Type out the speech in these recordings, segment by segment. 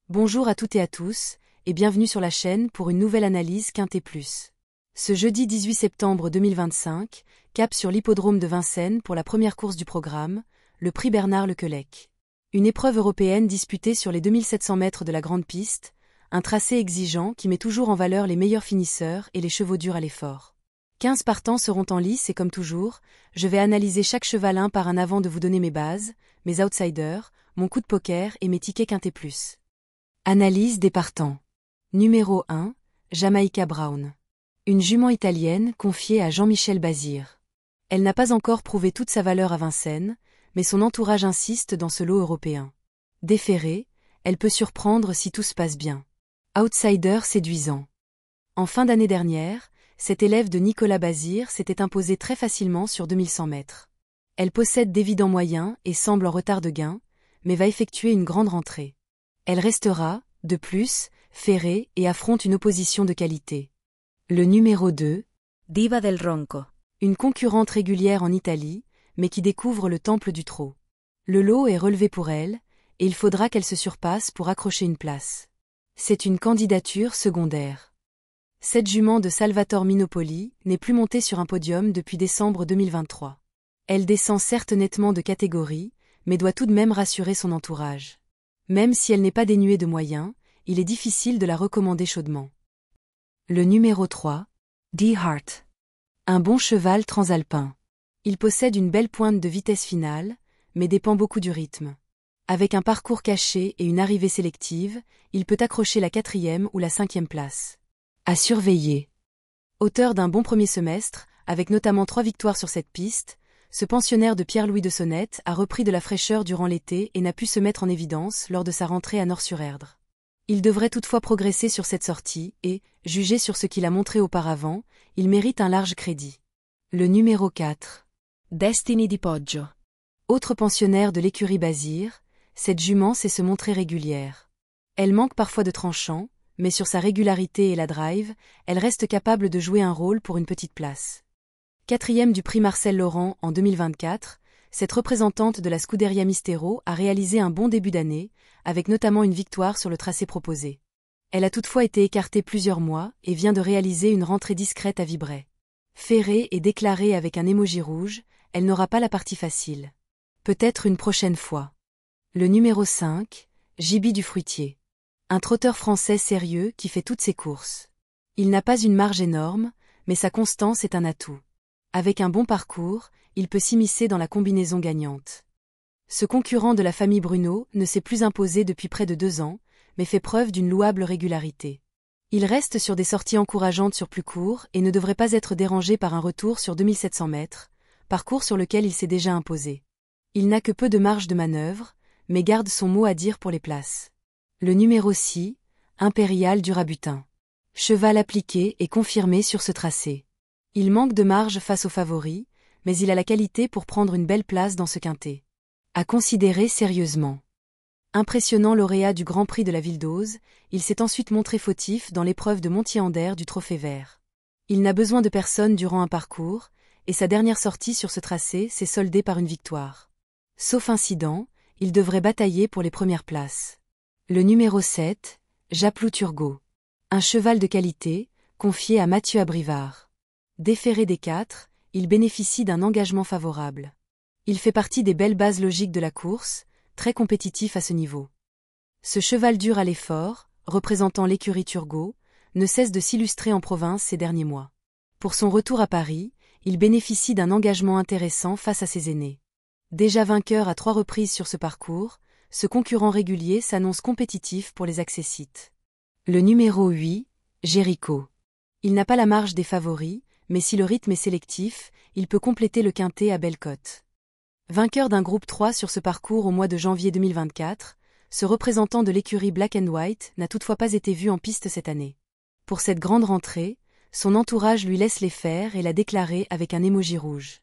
Bonjour à toutes et à tous, et bienvenue sur la chaîne pour une nouvelle analyse Quintet Plus. Ce jeudi 18 septembre 2025, cap sur l'hippodrome de Vincennes pour la première course du programme, le prix Bernard Lequelec. Une épreuve européenne disputée sur les 2700 mètres de la grande piste, un tracé exigeant qui met toujours en valeur les meilleurs finisseurs et les chevaux durs à l'effort. 15 partants seront en lice et comme toujours, je vais analyser chaque cheval un par un avant de vous donner mes bases, mes outsiders, mon coup de poker et mes tickets Quintet Plus. Analyse des partants. Numéro 1, Jamaica Brown. Une jument italienne confiée à Jean-Michel Bazir. Elle n'a pas encore prouvé toute sa valeur à Vincennes, mais son entourage insiste dans ce lot européen. Déférée, elle peut surprendre si tout se passe bien. Outsider séduisant. En fin d'année dernière, cette élève de Nicolas Bazir s'était imposée très facilement sur 2100 mètres. Elle possède d'évidents moyens et semble en retard de gain, mais va effectuer une grande rentrée. Elle restera, de plus, ferrée et affronte une opposition de qualité. Le numéro 2, Diva del Ronco. Une concurrente régulière en Italie, mais qui découvre le temple du trot. Le lot est relevé pour elle, et il faudra qu'elle se surpasse pour accrocher une place. C'est une candidature secondaire. Cette jument de Salvatore Minopoli n'est plus montée sur un podium depuis décembre 2023. Elle descend certes nettement de catégorie, mais doit tout de même rassurer son entourage. Même si elle n'est pas dénuée de moyens, il est difficile de la recommander chaudement. Le numéro 3, D-Heart. Un bon cheval transalpin. Il possède une belle pointe de vitesse finale, mais dépend beaucoup du rythme. Avec un parcours caché et une arrivée sélective, il peut accrocher la 4e ou la 5e place. À surveiller. Auteur d'un bon premier semestre, avec notamment 3 victoires sur cette piste, ce pensionnaire de Pierre-Louis de Sonnette a repris de la fraîcheur durant l'été et n'a pu se mettre en évidence lors de sa rentrée à Nort-sur-Erdre. Il devrait toutefois progresser sur cette sortie et, jugé sur ce qu'il a montré auparavant, il mérite un large crédit. Le numéro 4. Destiny di Poggio. Autre pensionnaire de l'écurie Bazir, cette jument sait se montrer régulière. Elle manque parfois de tranchant, mais sur sa régularité et la drive, elle reste capable de jouer un rôle pour une petite place. 4e du prix Marcel Laurent en 2024, cette représentante de la Scuderia Mistero a réalisé un bon début d'année, avec notamment une victoire sur le tracé proposé. Elle a toutefois été écartée plusieurs mois et vient de réaliser une rentrée discrète à Vibray. Ferrée et déclarée avec un émoji rouge, elle n'aura pas la partie facile. Peut-être une prochaine fois. Le numéro 5, Jibi du Fruitier. Un trotteur français sérieux qui fait toutes ses courses. Il n'a pas une marge énorme, mais sa constance est un atout. Avec un bon parcours, il peut s'immiscer dans la combinaison gagnante. Ce concurrent de la famille Bruno ne s'est plus imposé depuis près de 2 ans, mais fait preuve d'une louable régularité. Il reste sur des sorties encourageantes sur plus court et ne devrait pas être dérangé par un retour sur 2700 mètres, parcours sur lequel il s'est déjà imposé. Il n'a que peu de marge de manœuvre, mais garde son mot à dire pour les places. Le numéro 6, Impérial du Rabutin. Cheval appliqué et confirmé sur ce tracé. Il manque de marge face aux favoris, mais il a la qualité pour prendre une belle place dans ce quintet. À considérer sérieusement. Impressionnant lauréat du Grand Prix de la Ville d'Auze, il s'est ensuite montré fautif dans l'épreuve de Montier-Ander du Trophée Vert. Il n'a besoin de personne durant un parcours, et sa dernière sortie sur ce tracé s'est soldée par une victoire. Sauf incident, il devrait batailler pour les premières places. Le numéro 7, Japlou Turgot. Un cheval de qualité, confié à Mathieu Abrivard. Déféré des 4, il bénéficie d'un engagement favorable. Il fait partie des belles bases logiques de la course, très compétitif à ce niveau. Ce cheval dur à l'effort, représentant l'écurie Turgot, ne cesse de s'illustrer en province ces derniers mois. Pour son retour à Paris, il bénéficie d'un engagement intéressant face à ses aînés. Déjà vainqueur à 3 reprises sur ce parcours, ce concurrent régulier s'annonce compétitif pour les accessites. Le numéro 8, Jéricho. Il n'a pas la marge des favoris, mais si le rythme est sélectif, il peut compléter le quintet à belle cote. Vainqueur d'un groupe 3 sur ce parcours au mois de janvier 2024, ce représentant de l'écurie Black and White n'a toutefois pas été vu en piste cette année. Pour cette grande rentrée, son entourage lui laisse les faire et l'a déclaré avec un émoji rouge.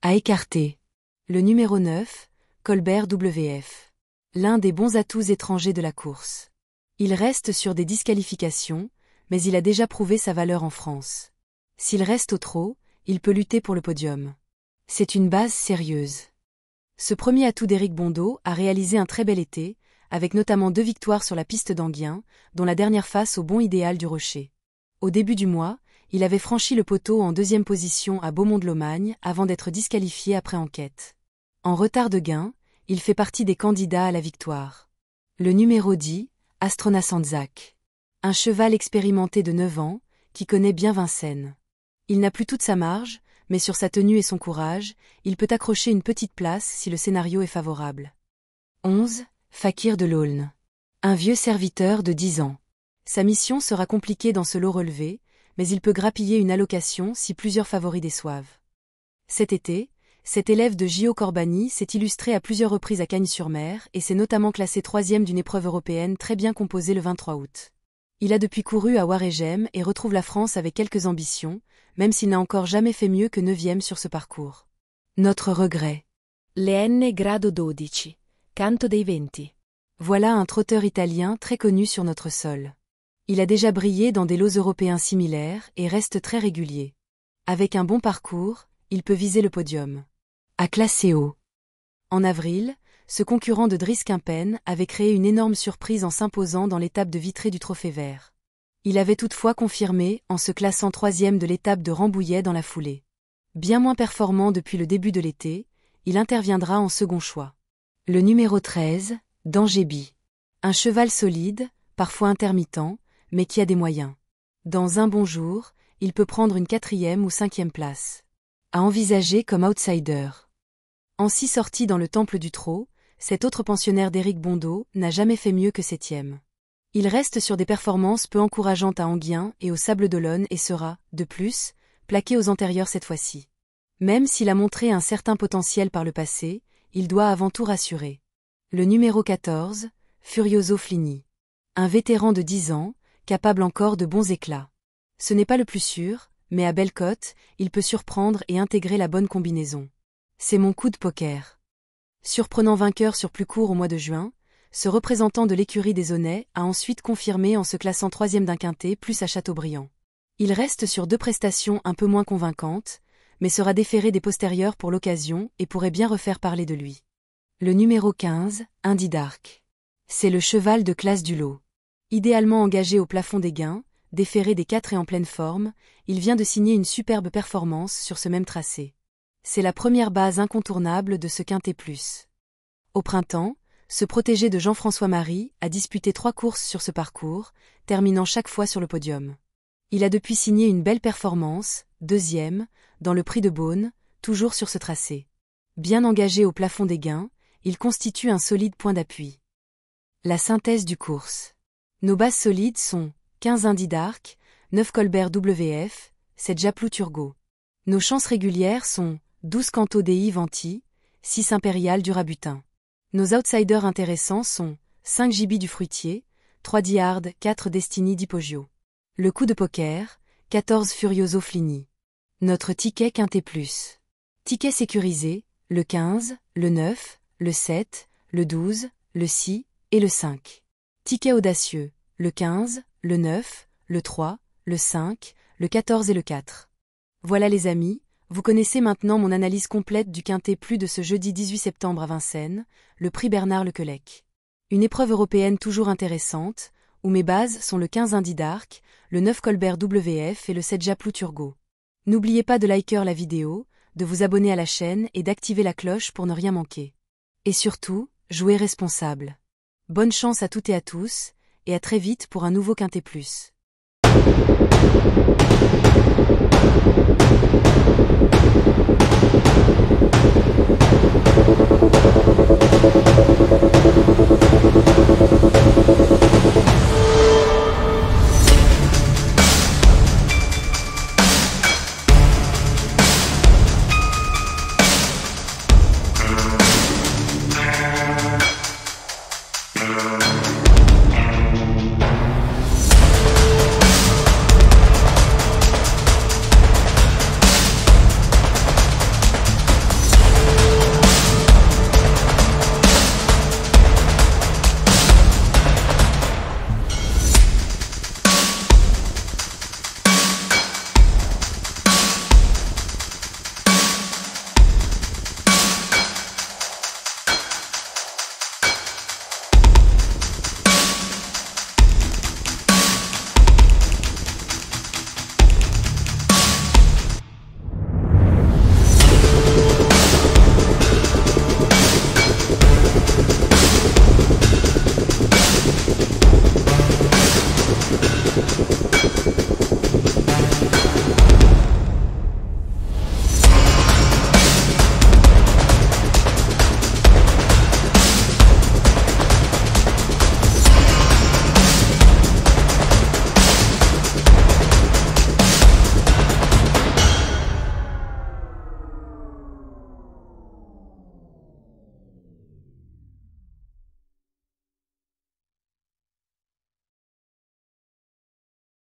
À écarter. Le numéro 9, Colbert WF. L'un des bons atouts étrangers de la course. Il reste sur des disqualifications, mais il a déjà prouvé sa valeur en France. S'il reste au trot, il peut lutter pour le podium. C'est une base sérieuse. Ce premier atout d'Éric Bondeau a réalisé un très bel été, avec notamment 2 victoires sur la piste d'Anguien, dont la dernière face au bon idéal du Rocher. Au début du mois, il avait franchi le poteau en 2e position à Beaumont-de-Lomagne avant d'être disqualifié après enquête. En retard de gain, il fait partie des candidats à la victoire. Le numéro 10, Astrona Sandzak. Un cheval expérimenté de 9 ans, qui connaît bien Vincennes. Il n'a plus toute sa marge, mais sur sa tenue et son courage, il peut accrocher une petite place si le scénario est favorable. 11, Fakir de l'Aulne. Un vieux serviteur de 10 ans. Sa mission sera compliquée dans ce lot relevé, mais il peut grappiller une allocation si plusieurs favoris déçoivent. Cet été, cet élève de J.O. Corbani s'est illustré à plusieurs reprises à Cagnes-sur-Mer et s'est notamment classé 3e d'une épreuve européenne très bien composée le 23 août. Il a depuis couru à Waregem et retrouve la France avec quelques ambitions, même s'il n'a encore jamais fait mieux que 9e sur ce parcours. Notre regret. Le grado 12, Canto dei Venti. Voilà un trotteur italien très connu sur notre sol. Il a déjà brillé dans des lots européens similaires et reste très régulier. Avec un bon parcours, il peut viser le podium. À classer haut. En avril, ce concurrent de Dries Kempen avait créé une énorme surprise en s'imposant dans l'étape de Vitré du Trophée Vert. Il avait toutefois confirmé en se classant 3e de l'étape de Rambouillet dans la foulée. Bien moins performant depuis le début de l'été, il interviendra en second choix. Le numéro 13, Dangébi. Un cheval solide, parfois intermittent, mais qui a des moyens. Dans un bon jour, il peut prendre une 4e ou 5e place. À envisager comme outsider. En 6 sorties dans le Temple du Trot, cet autre pensionnaire d'Éric Bondeau n'a jamais fait mieux que 7e. Il reste sur des performances peu encourageantes à Anguien et au Sables d'Olonne et sera, de plus, plaqué aux antérieurs cette fois-ci. Même s'il a montré un certain potentiel par le passé, il doit avant tout rassurer. Le numéro 14, Furioso Flini. Un vétéran de 10 ans, capable encore de bons éclats. Ce n'est pas le plus sûr, mais à belle cote, il peut surprendre et intégrer la bonne combinaison. C'est mon coup de poker. Surprenant vainqueur sur plus court au mois de juin, ce représentant de l'écurie des Aunais a ensuite confirmé en se classant 3e d'un quintet plus à Châteaubriand. Il reste sur 2 prestations un peu moins convaincantes, mais sera déféré des postérieurs pour l'occasion et pourrait bien refaire parler de lui. Le numéro 15, Indy Dark. C'est le cheval de classe du lot. Idéalement engagé au plafond des gains, déféré des 4 et en pleine forme, il vient de signer une superbe performance sur ce même tracé. C'est la première base incontournable de ce quintet plus. Au printemps, ce protégé de Jean-François Marie a disputé 3 courses sur ce parcours, terminant chaque fois sur le podium. Il a depuis signé une belle performance, 2e, dans le Prix de Beaune, toujours sur ce tracé. Bien engagé au plafond des gains, il constitue un solide point d'appui. La synthèse du course. Nos bases solides sont 15 Indy Dark, 9 Colbert WF, 7 Japlou Turgot. Nos chances régulières sont 12 Canto dei Venti, 6 Impérial du Rabutin. Nos outsiders intéressants sont 5 JB du Fruitier, 3 Diard, 4 Destiny d'Hippogio. Le coup de poker, 14 Furioso Flini. Notre ticket quintet plus. Ticket sécurisé, le 15, le 9, le 7, le 12, le 6 et le 5. Ticket audacieux, le 15, le 9, le 3, le 5, le 14 et le 4. Voilà les amis, vous connaissez maintenant mon analyse complète du quintet plus de ce jeudi 18 septembre à Vincennes, le prix Bernard Lequelec. Une épreuve européenne toujours intéressante, où mes bases sont le 15 Indy Dark, le 9 Colbert WF et le 7 Japlou Turgot. N'oubliez pas de liker la vidéo, de vous abonner à la chaîne et d'activer la cloche pour ne rien manquer. Et surtout, jouez responsable. Bonne chance à toutes et à tous, et à très vite pour un nouveau quintet plus.